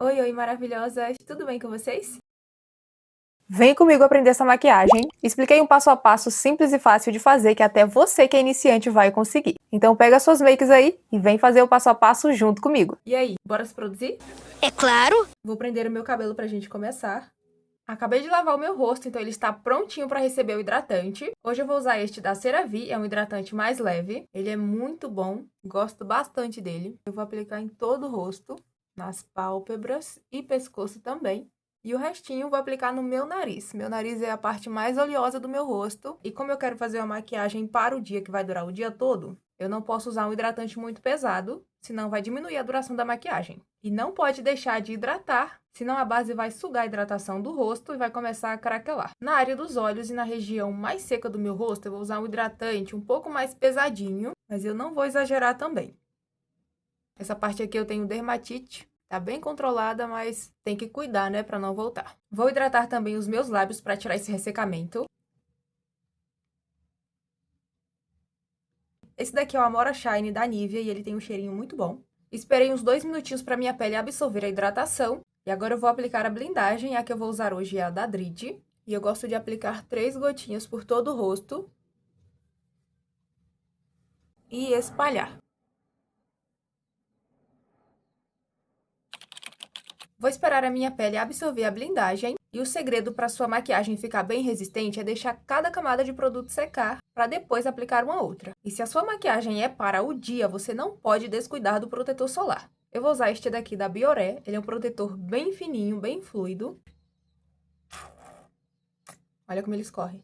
Oi, oi, maravilhosas! Tudo bem com vocês? Vem comigo aprender essa maquiagem. Expliquei um passo a passo simples e fácil de fazer que até você que é iniciante vai conseguir. Então pega suas makes aí e vem fazer o passo a passo junto comigo. E aí, bora se produzir? É claro! Vou prender o meu cabelo pra gente começar. Acabei de lavar o meu rosto, então ele está prontinho para receber o hidratante. Hoje eu vou usar este da CeraVe, é um hidratante mais leve. Ele é muito bom, gosto bastante dele. Eu vou aplicar em todo o rosto, nas pálpebras e pescoço também. E o restinho eu vou aplicar no meu nariz. Meu nariz é a parte mais oleosa do meu rosto. E como eu quero fazer uma maquiagem para o dia, que vai durar o dia todo, eu não posso usar um hidratante muito pesado, senão vai diminuir a duração da maquiagem. E não pode deixar de hidratar, senão a base vai sugar a hidratação do rosto e vai começar a craquelar. Na área dos olhos e na região mais seca do meu rosto, eu vou usar um hidratante um pouco mais pesadinho, mas eu não vou exagerar também. Essa parte aqui eu tenho dermatite. Tá bem controlada, mas tem que cuidar, né, para não voltar. Vou hidratar também os meus lábios para tirar esse ressecamento. Esse daqui é o Amora Shine da Nivea e ele tem um cheirinho muito bom. Esperei uns 2 minutinhos para minha pele absorver a hidratação. E agora eu vou aplicar a blindagem. A que eu vou usar hoje é a da Dridi. E eu gosto de aplicar 3 gotinhas por todo o rosto. E espalhar. Vou esperar a minha pele absorver a blindagem. E o segredo para sua maquiagem ficar bem resistente é deixar cada camada de produto secar para depois aplicar uma outra. E se a sua maquiagem é para o dia, você não pode descuidar do protetor solar. Eu vou usar este daqui da Bioré. Ele é um protetor bem fininho, bem fluido. Olha como ele escorre.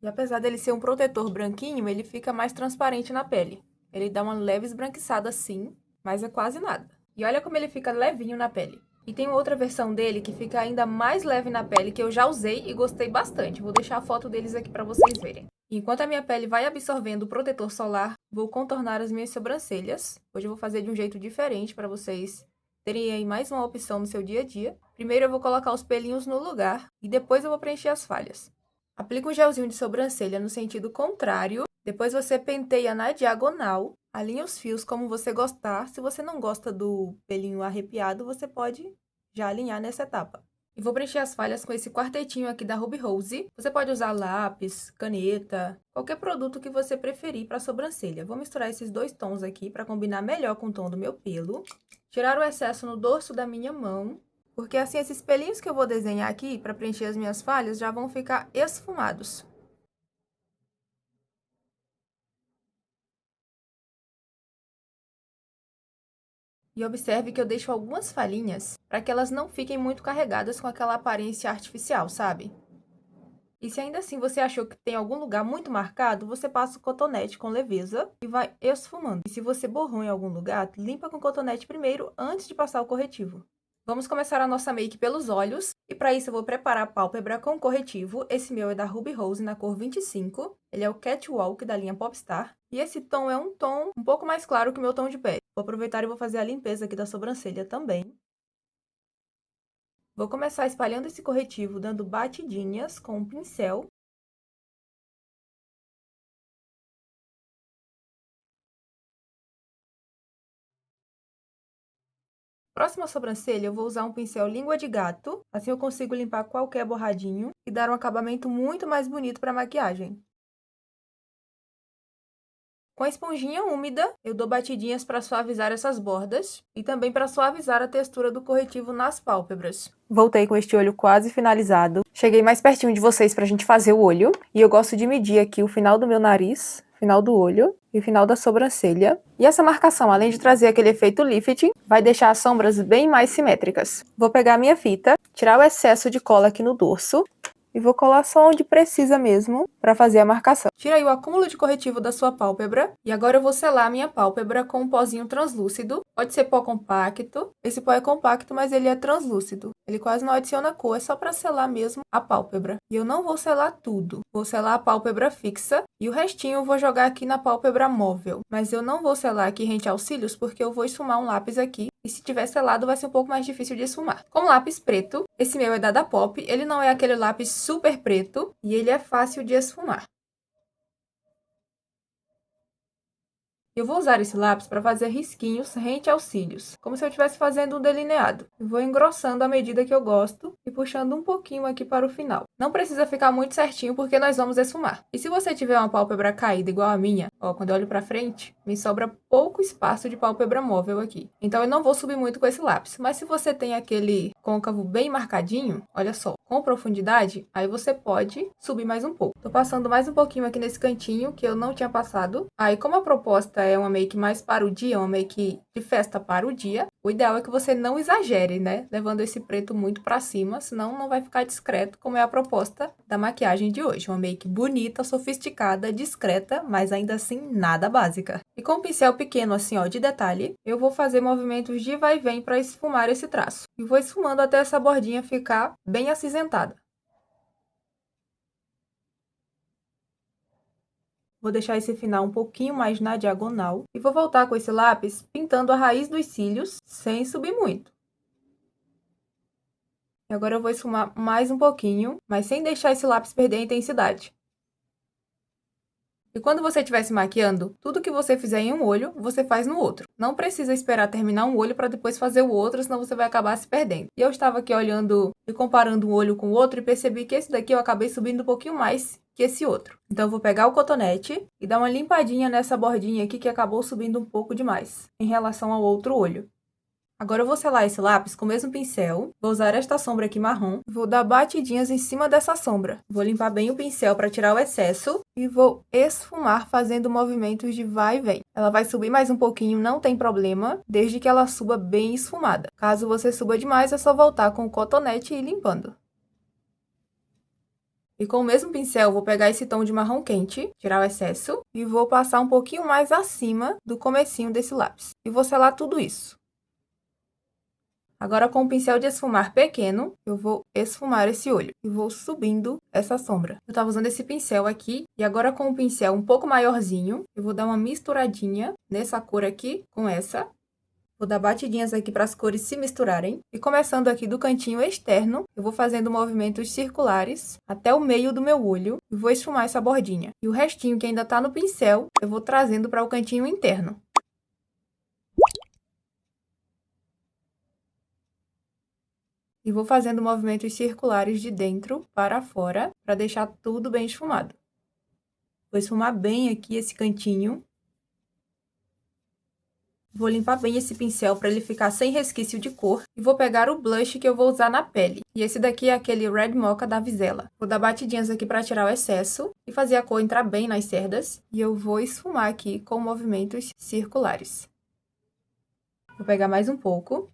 E apesar dele ser um protetor branquinho, ele fica mais transparente na pele. Ele dá uma leve esbranquiçada sim, mas é quase nada. E olha como ele fica levinho na pele. E tem outra versão dele que fica ainda mais leve na pele, que eu já usei e gostei bastante. Vou deixar a foto deles aqui para vocês verem. Enquanto a minha pele vai absorvendo o protetor solar, vou contornar as minhas sobrancelhas. Hoje eu vou fazer de um jeito diferente para vocês terem aí mais uma opção no seu dia a dia. Primeiro eu vou colocar os pelinhos no lugar e depois eu vou preencher as falhas. Aplica um gelzinho de sobrancelha no sentido contrário. Depois você penteia na diagonal. Alinha os fios como você gostar. Se você não gosta do pelinho arrepiado, você pode já alinhar nessa etapa. E vou preencher as falhas com esse quartetinho aqui da Ruby Rose. Você pode usar lápis, caneta, qualquer produto que você preferir para a sobrancelha. Vou misturar esses dois tons aqui para combinar melhor com o tom do meu pelo. Tirar o excesso no dorso da minha mão. Porque assim, esses pelinhos que eu vou desenhar aqui para preencher as minhas falhas já vão ficar esfumados. E observe que eu deixo algumas falhinhas para que elas não fiquem muito carregadas com aquela aparência artificial, sabe? E se ainda assim você achou que tem algum lugar muito marcado, você passa o cotonete com leveza e vai esfumando. E se você borrou em algum lugar, limpa com o cotonete primeiro antes de passar o corretivo. Vamos começar a nossa make pelos olhos. E para isso eu vou preparar a pálpebra com corretivo. Esse meu é da Ruby Rose na cor 25. Ele é o Catwalk da linha Popstar. E esse tom é um tom um pouco mais claro que o meu tom de pele. Vou aproveitar e vou fazer a limpeza aqui da sobrancelha também. Vou começar espalhando esse corretivo, dando batidinhas com um pincel. Próxima sobrancelha, eu vou usar um pincel língua de gato. Assim eu consigo limpar qualquer borradinho e dar um acabamento muito mais bonito para a maquiagem. Com a esponjinha úmida, eu dou batidinhas para suavizar essas bordas e também para suavizar a textura do corretivo nas pálpebras. Voltei com este olho quase finalizado. Cheguei mais pertinho de vocês pra gente fazer o olho. E eu gosto de medir aqui o final do meu nariz, final do olho e o final da sobrancelha. E essa marcação, além de trazer aquele efeito lifting, vai deixar as sombras bem mais simétricas. Vou pegar a minha fita, tirar o excesso de cola aqui no dorso e vou colar só onde precisa mesmo para fazer a marcação. Tira aí o acúmulo de corretivo da sua pálpebra. E agora eu vou selar a minha pálpebra com um pozinho translúcido. Pode ser pó compacto. Esse pó é compacto, mas ele é translúcido. Ele quase não adiciona cor, é só para selar mesmo a pálpebra. E eu não vou selar tudo. Vou selar a pálpebra fixa e o restinho eu vou jogar aqui na pálpebra móvel. Mas eu não vou selar aqui rente aos cílios porque eu vou esfumar um lápis aqui. E se tiver selado vai ser um pouco mais difícil de esfumar. Com lápis preto, esse meu é da Pop. Ele não é aquele lápis super preto e ele é fácil de esfumar. Eu vou usar esse lápis para fazer risquinhos rente aos cílios, como se eu estivesse fazendo um delineado. Eu vou engrossando à medida que eu gosto e puxando um pouquinho aqui para o final. Não precisa ficar muito certinho porque nós vamos esfumar. E se você tiver uma pálpebra caída igual a minha, ó, quando eu olho para frente, me sobra pouco espaço de pálpebra móvel aqui. Então eu não vou subir muito com esse lápis. Mas se você tem aquele côncavo bem marcadinho, olha só, com profundidade, aí você pode subir mais um pouco. Tô passando mais um pouquinho aqui nesse cantinho que eu não tinha passado. Aí, como a proposta é uma make mais para o dia, uma make de festa para o dia, o ideal é que você não exagere, né? Levando esse preto muito pra cima, senão não vai ficar discreto, como é a proposta da maquiagem de hoje. Uma make bonita, sofisticada, discreta, mas ainda assim nada básica. E com um pincel pequeno assim, ó, de detalhe, eu vou fazer movimentos de vai e vem para esfumar esse traço. E vou esfumando até essa bordinha ficar bem acinzentada. Vou deixar esse final um pouquinho mais na diagonal e vou voltar com esse lápis pintando a raiz dos cílios sem subir muito. E agora eu vou esfumar mais um pouquinho, mas sem deixar esse lápis perder a intensidade. E quando você estiver se maquiando, tudo que você fizer em um olho, você faz no outro. Não precisa esperar terminar um olho para depois fazer o outro, senão você vai acabar se perdendo. E eu estava aqui olhando e comparando um olho com o outro e percebi que esse daqui eu acabei subindo um pouquinho mais que esse outro. Então eu vou pegar o cotonete e dar uma limpadinha nessa bordinha aqui que acabou subindo um pouco demais em relação ao outro olho. Agora eu vou selar esse lápis com o mesmo pincel, vou usar esta sombra aqui marrom, vou dar batidinhas em cima dessa sombra. Vou limpar bem o pincel para tirar o excesso e vou esfumar fazendo movimentos de vai e vem. Ela vai subir mais um pouquinho, não tem problema, desde que ela suba bem esfumada. Caso você suba demais, é só voltar com o cotonete e ir limpando. E com o mesmo pincel, vou pegar esse tom de marrom quente, tirar o excesso, e vou passar um pouquinho mais acima do comecinho desse lápis. E vou selar tudo isso. Agora, com o pincel de esfumar pequeno, eu vou esfumar esse olho e vou subindo essa sombra. Eu tava usando esse pincel aqui e agora com o pincel um pouco maiorzinho, eu vou dar uma misturadinha nessa cor aqui com essa. Vou dar batidinhas aqui para as cores se misturarem. E começando aqui do cantinho externo, eu vou fazendo movimentos circulares até o meio do meu olho e vou esfumar essa bordinha. E o restinho que ainda tá no pincel, eu vou trazendo para o cantinho interno. E vou fazendo movimentos circulares de dentro para fora, para deixar tudo bem esfumado. Vou esfumar bem aqui esse cantinho. Vou limpar bem esse pincel para ele ficar sem resquício de cor. E vou pegar o blush que eu vou usar na pele. E esse daqui é aquele Red Mocha da Vizela. Vou dar batidinhas aqui para tirar o excesso e fazer a cor entrar bem nas cerdas. E eu vou esfumar aqui com movimentos circulares. Vou pegar mais um pouco.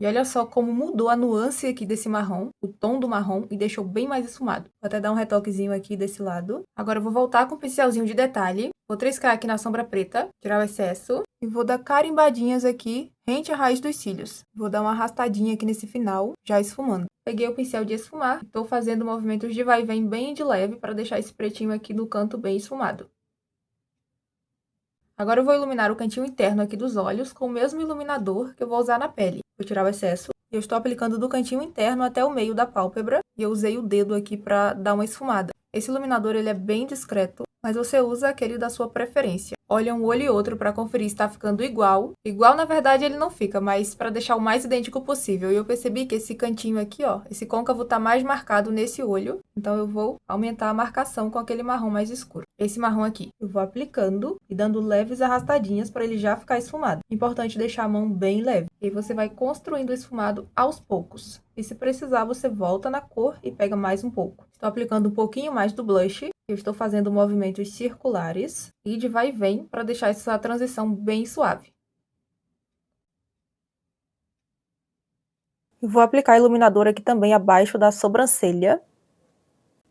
E olha só como mudou a nuance aqui desse marrom, o tom do marrom, e deixou bem mais esfumado. Vou até dar um retoquezinho aqui desse lado. Agora eu vou voltar com o pincelzinho de detalhe. Vou triscar aqui na sombra preta, tirar o excesso. E vou dar carimbadinhas aqui, rente à raiz dos cílios. Vou dar uma arrastadinha aqui nesse final, já esfumando. Peguei o pincel de esfumar, estou fazendo movimentos de vai e vem bem de leve, para deixar esse pretinho aqui no canto bem esfumado. Agora eu vou iluminar o cantinho interno aqui dos olhos com o mesmo iluminador que eu vou usar na pele. Vou tirar o excesso. Eu estou aplicando do cantinho interno até o meio da pálpebra e eu usei o dedo aqui para dar uma esfumada. Esse iluminador ele é bem discreto, mas você usa aquele da sua preferência. Olha um olho e outro para conferir se está ficando igual. Igual, na verdade, ele não fica, mas para deixar o mais idêntico possível. E eu percebi que esse cantinho aqui, ó, esse côncavo tá mais marcado nesse olho. Então, eu vou aumentar a marcação com aquele marrom mais escuro. Esse marrom aqui, eu vou aplicando e dando leves arrastadinhas para ele já ficar esfumado. Importante deixar a mão bem leve. E aí você vai construindo o esfumado aos poucos. E se precisar, você volta na cor e pega mais um pouco. Estou aplicando um pouquinho mais do blush. Eu estou fazendo movimentos circulares e de vai e vem para deixar essa transição bem suave. Eu vou aplicar iluminador aqui também abaixo da sobrancelha.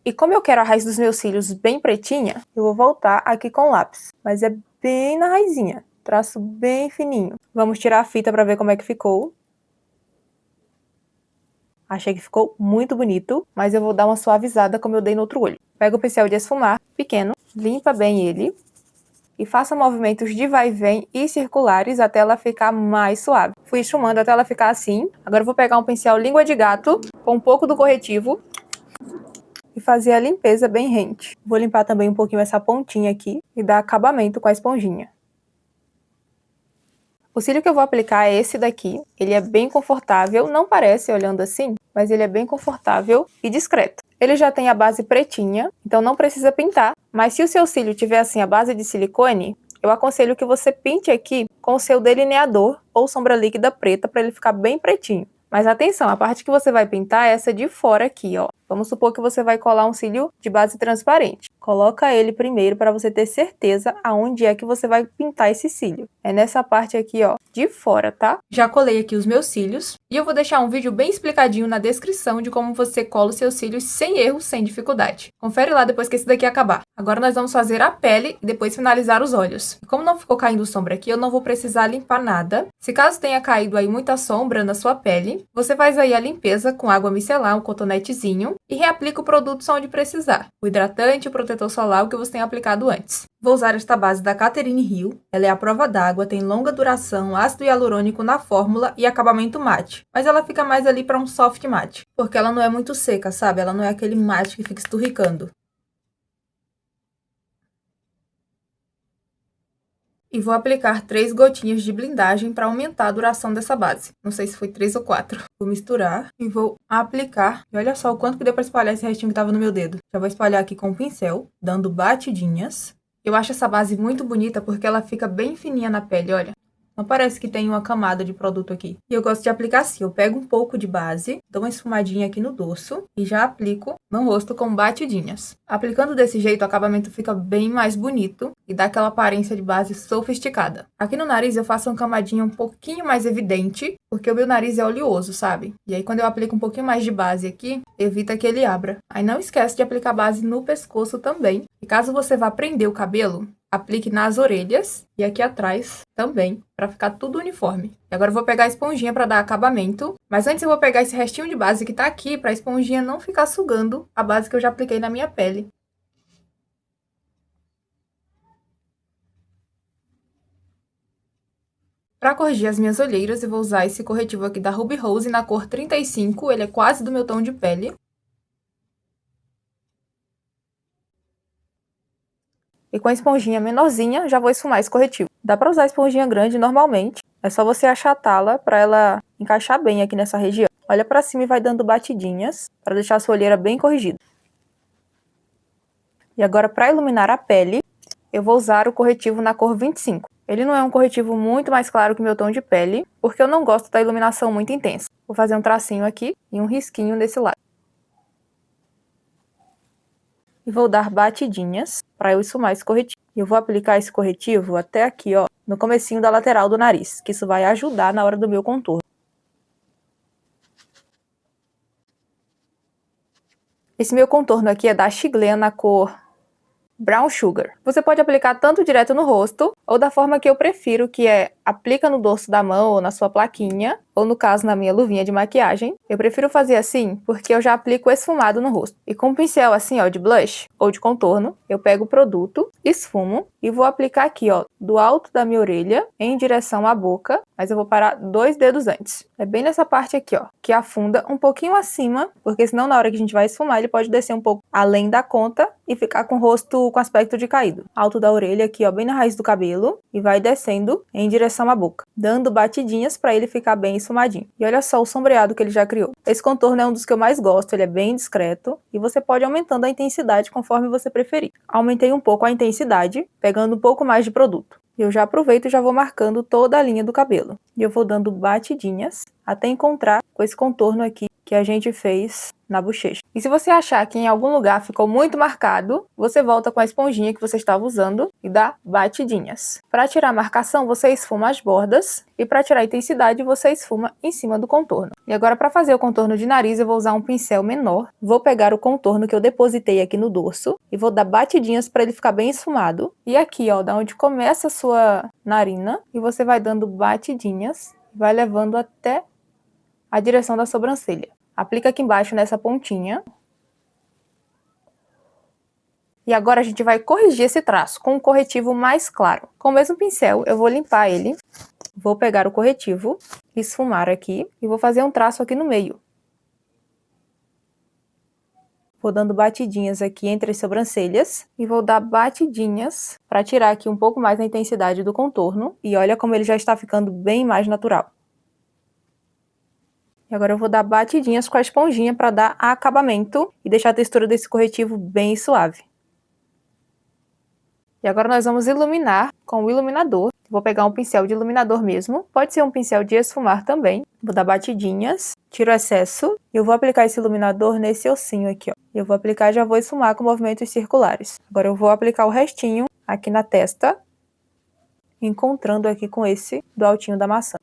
E como eu quero a raiz dos meus cílios bem pretinha, eu vou voltar aqui com o lápis. Mas é bem na raizinha, traço bem fininho. Vamos tirar a fita para ver como é que ficou. Achei que ficou muito bonito, mas eu vou dar uma suavizada como eu dei no outro olho. Pego o pincel de esfumar, pequeno, limpa bem ele e faça movimentos de vai e vem e circulares até ela ficar mais suave. Fui esfumando até ela ficar assim. Agora eu vou pegar um pincel língua de gato com um pouco do corretivo e fazer a limpeza bem rente. Vou limpar também um pouquinho essa pontinha aqui e dar acabamento com a esponjinha. O cílio que eu vou aplicar é esse daqui. Ele é bem confortável, não parece olhando assim, mas ele é bem confortável e discreto. Ele já tem a base pretinha, então não precisa pintar. Mas se o seu cílio tiver assim a base de silicone, eu aconselho que você pinte aqui com o seu delineador ou sombra líquida preta para ele ficar bem pretinho. Mas atenção, a parte que você vai pintar é essa de fora aqui, ó. Vamos supor que você vai colar um cílio de base transparente. Coloca ele primeiro para você ter certeza aonde é que você vai pintar esse cílio. É nessa parte aqui, ó, de fora, tá? Já colei aqui os meus cílios e eu vou deixar um vídeo bem explicadinho na descrição de como você cola os seus cílios sem erro, sem dificuldade. Confere lá depois que esse daqui acabar. Agora nós vamos fazer a pele e depois finalizar os olhos. E como não ficou caindo sombra aqui, eu não vou precisar limpar nada. Se caso tenha caído aí muita sombra na sua pele, você faz aí a limpeza com água micelar, um cotonetezinho, e reaplica o produto só onde precisar. O hidratante e o protetor solar, o que você tem aplicado antes. Vou usar esta base da Catherine Hill. Ela é à prova d'água, tem longa duração, ácido hialurônico na fórmula e acabamento mate. Mas ela fica mais ali para um soft mate, porque ela não é muito seca, sabe? Ela não é aquele mate que fica esturricando. E vou aplicar 3 gotinhas de blindagem para aumentar a duração dessa base. Não sei se foi 3 ou 4. Vou misturar e vou aplicar. E olha só o quanto que deu para espalhar esse restinho que estava no meu dedo. Já vou espalhar aqui com o pincel, dando batidinhas. Eu acho essa base muito bonita porque ela fica bem fininha na pele, olha. Não parece que tem uma camada de produto aqui. E eu gosto de aplicar assim. Eu pego um pouco de base, dou uma esfumadinha aqui no dorso e já aplico no rosto com batidinhas. Aplicando desse jeito, o acabamento fica bem mais bonito e dá aquela aparência de base sofisticada. Aqui no nariz eu faço uma camadinha um pouquinho mais evidente, porque o meu nariz é oleoso, sabe? E aí quando eu aplico um pouquinho mais de base aqui, evita que ele abra. Aí não esquece de aplicar base no pescoço também. E caso você vá prender o cabelo, aplique nas orelhas e aqui atrás também, para ficar tudo uniforme. E agora eu vou pegar a esponjinha para dar acabamento, mas antes eu vou pegar esse restinho de base que tá aqui, para a esponjinha não ficar sugando a base que eu já apliquei na minha pele. Para corrigir as minhas olheiras, eu vou usar esse corretivo aqui da Ruby Rose na cor 35, ele é quase do meu tom de pele. E com a esponjinha menorzinha, já vou esfumar esse corretivo. Dá para usar a esponjinha grande normalmente, é só você achatá-la para ela encaixar bem aqui nessa região. Olha para cima e vai dando batidinhas, para deixar a sua olheira bem corrigida. E agora, para iluminar a pele, eu vou usar o corretivo na cor 25. Ele não é um corretivo muito mais claro que o meu tom de pele, porque eu não gosto da iluminação muito intensa. Vou fazer um tracinho aqui e um risquinho nesse lado. E vou dar batidinhas para eu esfumar esse corretivo. E eu vou aplicar esse corretivo até aqui, ó, no comecinho da lateral do nariz, que isso vai ajudar na hora do meu contorno. Esse meu contorno aqui é da Chiglean na cor Brown Sugar. Você pode aplicar tanto direto no rosto, ou da forma que eu prefiro, que é aplica no dorso da mão ou na sua plaquinha, ou no caso na minha luvinha de maquiagem. Eu prefiro fazer assim, porque eu já aplico esfumado no rosto. E com um pincel assim, ó, de blush ou de contorno, eu pego o produto, esfumo e vou aplicar aqui, ó, do alto da minha orelha em direção à boca, mas eu vou parar 2 dedos antes. É bem nessa parte aqui, ó, que afunda um pouquinho acima, porque senão na hora que a gente vai esfumar, ele pode descer um pouco além da conta e ficar com o rosto com aspecto de caído. Alto da orelha aqui, ó, bem na raiz do cabelo e vai descendo em direção à boca, dando batidinhas para ele ficar bem esfumadinho. E olha só o sombreado que ele já criou. Esse contorno é um dos que eu mais gosto, ele é bem discreto e você pode ir aumentando a intensidade conforme você preferir. Aumentei um pouco a intensidade, pegando um pouco mais de produto. Eu já aproveito e já vou marcando toda a linha do cabelo. E eu vou dando batidinhas até encontrar com esse contorno aqui que a gente fez na bochecha. E se você achar que em algum lugar ficou muito marcado, você volta com a esponjinha que você estava usando e dá batidinhas. Para tirar a marcação, você esfuma as bordas e para tirar a intensidade, você esfuma em cima do contorno. E agora para fazer o contorno de nariz, eu vou usar um pincel menor. Vou pegar o contorno que eu depositei aqui no dorso e vou dar batidinhas para ele ficar bem esfumado. E aqui, ó, da onde começa a sua narina, e você vai dando batidinhas, vai levando até a direção da sobrancelha. Aplica aqui embaixo nessa pontinha. E agora a gente vai corrigir esse traço com um corretivo mais claro. Com o mesmo pincel, eu vou limpar ele. Vou pegar o corretivo, esfumar aqui e vou fazer um traço aqui no meio. Vou dando batidinhas aqui entre as sobrancelhas e vou dar batidinhas para tirar aqui um pouco mais a intensidade do contorno. E olha como ele já está ficando bem mais natural. E agora eu vou dar batidinhas com a esponjinha para dar acabamento e deixar a textura desse corretivo bem suave. E agora nós vamos iluminar com o iluminador. Vou pegar um pincel de iluminador mesmo, pode ser um pincel de esfumar também. Vou dar batidinhas, tiro o excesso e eu vou aplicar esse iluminador nesse ossinho aqui, ó. Eu vou aplicar e já vou esfumar com movimentos circulares. Agora eu vou aplicar o restinho aqui na testa, encontrando aqui com esse do altinho da maçã.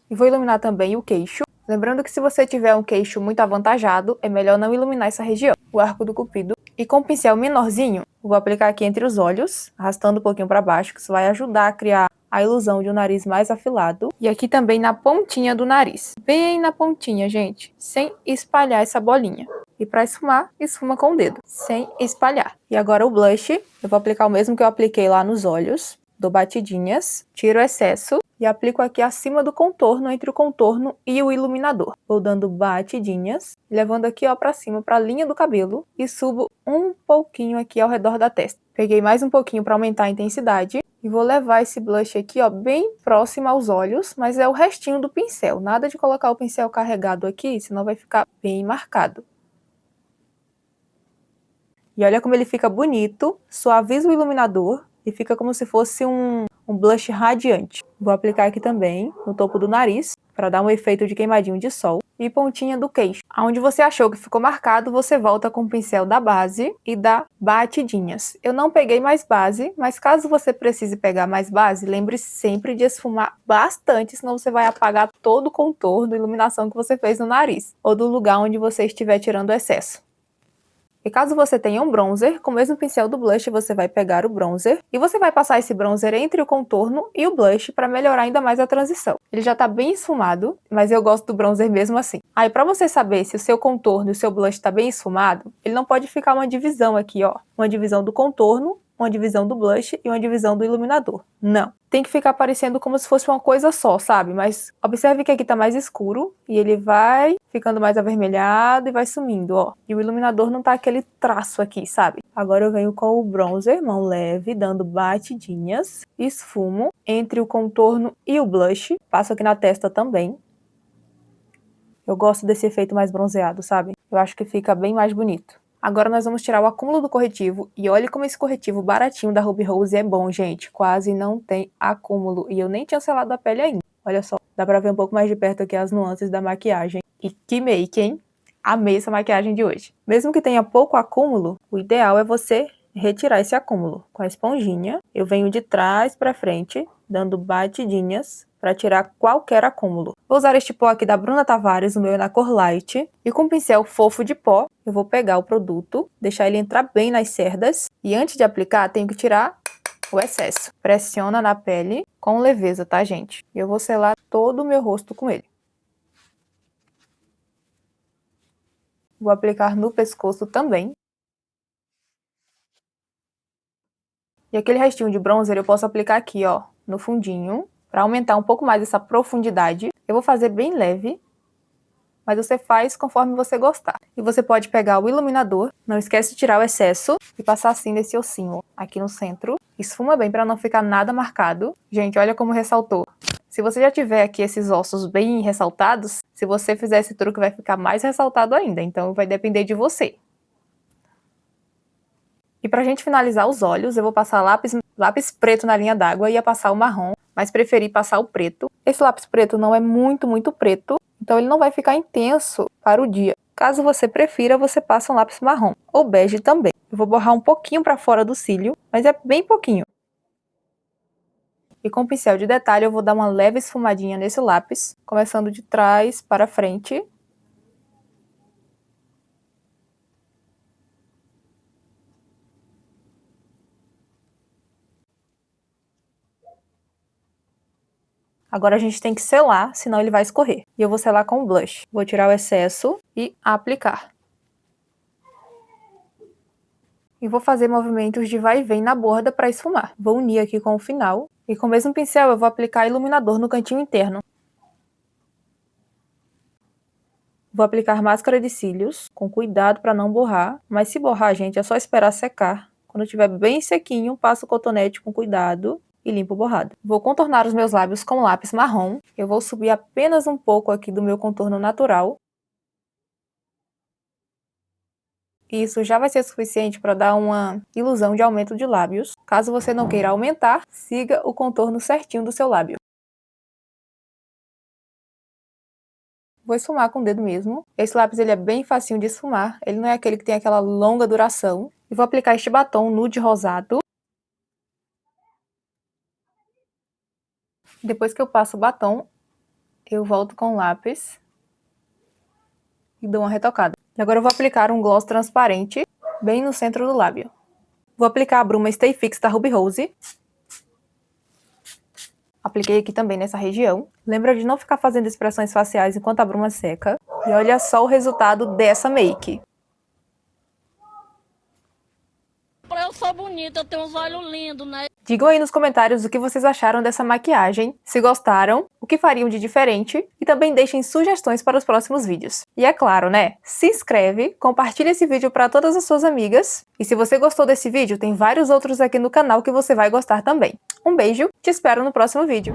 E vou iluminar também o queixo. Lembrando que se você tiver um queixo muito avantajado, é melhor não iluminar essa região, o arco do cupido. E com um pincel menorzinho, vou aplicar aqui entre os olhos, arrastando um pouquinho para baixo, que isso vai ajudar a criar a ilusão de um nariz mais afilado. E aqui também na pontinha do nariz, bem na pontinha, gente, sem espalhar essa bolinha. E para esfumar, esfuma com o dedo, sem espalhar. E agora o blush, eu vou aplicar o mesmo que eu apliquei lá nos olhos. Dou batidinhas, tiro o excesso e aplico aqui acima do contorno, entre o contorno e o iluminador. Vou dando batidinhas, levando aqui ó para cima, para a linha do cabelo e subo um pouquinho aqui ao redor da testa. Peguei mais um pouquinho para aumentar a intensidade e vou levar esse blush aqui ó bem próximo aos olhos, mas é o restinho do pincel. Nada de colocar o pincel carregado aqui, senão vai ficar bem marcado. E olha como ele fica bonito, suaviza o iluminador e fica como se fosse um blush radiante. Vou aplicar aqui também no topo do nariz, para dar um efeito de queimadinho de sol. E pontinha do queixo. Onde você achou que ficou marcado, você volta com o pincel da base e dá batidinhas. Eu não peguei mais base, mas caso você precise pegar mais base, lembre sempre de esfumar bastante, senão você vai apagar todo o contorno, iluminação que você fez no nariz, ou do lugar onde você estiver tirando o excesso. E caso você tenha um bronzer, com o mesmo pincel do blush, você vai pegar o bronzer e você vai passar esse bronzer entre o contorno e o blush para melhorar ainda mais a transição. Ele já tá bem esfumado, mas eu gosto do bronzer mesmo assim. Aí para você saber se o seu contorno e o seu blush tá bem esfumado, ele não pode ficar uma divisão aqui, ó. Uma divisão do contorno, uma divisão do blush e uma divisão do iluminador. Não. Tem que ficar parecendo como se fosse uma coisa só, sabe? Mas observe que aqui tá mais escuro e ele vai ficando mais avermelhado e vai sumindo, ó. E o iluminador não tá aquele traço aqui, sabe? Agora eu venho com o bronzer, mão leve, dando batidinhas, esfumo entre o contorno e o blush. Passo aqui na testa também. Eu gosto desse efeito mais bronzeado, sabe? Eu acho que fica bem mais bonito. Agora nós vamos tirar o acúmulo do corretivo e olha como esse corretivo baratinho da Ruby Rose é bom, gente. Quase não tem acúmulo e eu nem tinha selado a pele ainda. Olha só, dá pra ver um pouco mais de perto aqui as nuances da maquiagem. E que make, hein? Amei essa maquiagem de hoje. Mesmo que tenha pouco acúmulo, o ideal é você retirar esse acúmulo. Com a esponjinha, eu venho de trás pra frente, dando batidinhas para tirar qualquer acúmulo. Vou usar este pó aqui da Bruna Tavares, o meu é na cor light. E com um pincel fofo de pó, eu vou pegar o produto, deixar ele entrar bem nas cerdas. E antes de aplicar, tenho que tirar o excesso. Pressiona na pele com leveza, tá, gente? E eu vou selar todo o meu rosto com ele. Vou aplicar no pescoço também. E aquele restinho de bronzer eu posso aplicar aqui, ó, no fundinho, para aumentar um pouco mais essa profundidade. Eu vou fazer bem leve, mas você faz conforme você gostar. E você pode pegar o iluminador, não esquece de tirar o excesso e passar assim nesse ossinho, aqui no centro. Esfuma bem para não ficar nada marcado. Gente, olha como ressaltou. Se você já tiver aqui esses ossos bem ressaltados, se você fizer esse truque vai ficar mais ressaltado ainda, então vai depender de você. E pra gente finalizar os olhos, eu vou passar lápis preto na linha d'água e ia passar o marrom, mas preferi passar o preto. Esse lápis preto não é muito preto, então ele não vai ficar intenso para o dia. Caso você prefira, você passa um lápis marrom ou bege também. Eu vou borrar um pouquinho para fora do cílio, mas é bem pouquinho. E com o pincel de detalhe eu vou dar uma leve esfumadinha nesse lápis, começando de trás para frente. Agora a gente tem que selar, senão ele vai escorrer. E eu vou selar com o blush. Vou tirar o excesso e aplicar. E vou fazer movimentos de vai e vem na borda para esfumar. Vou unir aqui com o final. E com o mesmo pincel eu vou aplicar iluminador no cantinho interno. Vou aplicar máscara de cílios, com cuidado para não borrar, mas se borrar, gente, é só esperar secar. Quando estiver bem sequinho, passo o cotonete com cuidado e limpo o borrado. Vou contornar os meus lábios com lápis marrom. Eu vou subir apenas um pouco aqui do meu contorno natural. Isso já vai ser suficiente para dar uma ilusão de aumento de lábios. Caso você não queira aumentar, siga o contorno certinho do seu lábio. Vou esfumar com o dedo mesmo. Esse lápis ele é bem facinho de esfumar, ele não é aquele que tem aquela longa duração. E vou aplicar este batom nude rosado. Depois que eu passo o batom, eu volto com o lápis e dou uma retocada. E agora eu vou aplicar um gloss transparente bem no centro do lábio. Vou aplicar a bruma Stay Fix da Ruby Rose. Apliquei aqui também nessa região. Lembra de não ficar fazendo expressões faciais enquanto a bruma seca. E olha só o resultado dessa make. Eu sou bonita, eu tenho uns olhos lindos, né? Digam aí nos comentários o que vocês acharam dessa maquiagem, se gostaram, o que fariam de diferente e também deixem sugestões para os próximos vídeos. E é claro, né? Se inscreve, compartilha esse vídeo para todas as suas amigas e se você gostou desse vídeo, tem vários outros aqui no canal que você vai gostar também. Um beijo, te espero no próximo vídeo.